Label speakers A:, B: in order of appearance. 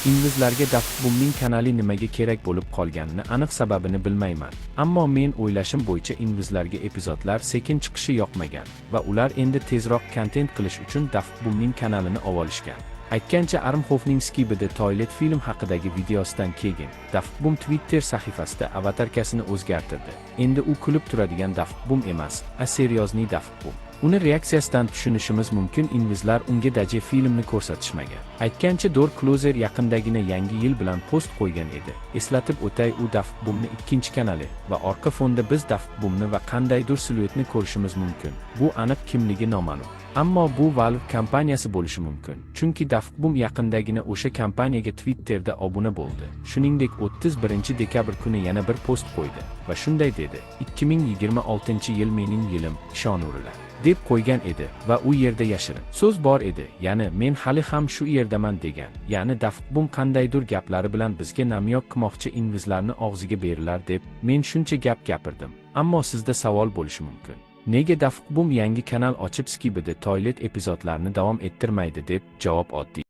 A: Inglizlarga Daft Boom'ning kanali nimaga kerak bo'lib qolganini aniq sababini bilmayman. Ammo men o'ylashim bo'yicha inglizlarga epizodlar sekin chiqishi yoqmagan va ular endi tezroq kontent qilish uchun Daft Boom'ning kanalini olishgan. Aytgancha Armxofning Skibidi the Toilet film haqidagi videosidan keyin Daft Boom Twitter sahifasida avatarkasini o'zgartirdi. Endi u kulib turadigan Daft Boom emas, seryozni Daft Boom. Uni reaksiyasidan tushunishimiz mumkin, inglizlar unga daje filmni ko'rsatishmagan. Aytgancha Door Closer yaqindagina yangi yil bilan post qo'ygan edi. Eslatib o'tay, u Daft Boom'ni ikkinchi kanali va orqa fonda biz Daft Boom'ni va qandaydir siluetni ko'rishimiz mumkin. Bu aniq kimligi noma'lum. Ammo bu Valve kompaniyasi bo'lishi mumkin. Chunki Daft Boom yaqindagina o'sha kompaniyaga Twitterda obuna bo'ldi. Shuningdek, 31 dekabr kuni yana bir post qo'ydi va shunday dedi: 2026-yil mening yilim, ishonurlar deb qo'ygan edi va u yerda yashirin so'z bor edi, ya'ni men hali ham shu yerdaman degan. Ya'ni Daft Boom qandaydir gaplari bilan bizga namyoq qilmoqchi, inglizlarni og'ziga berilar deb. Men shuncha gap gapirdim. Ammo sizda savol bo'lishi mumkin. Nega Daft Boom yangi kanal ochib Skibidi the Toilet epizodlarini davom ettirmaydi deb? Javob oddiy.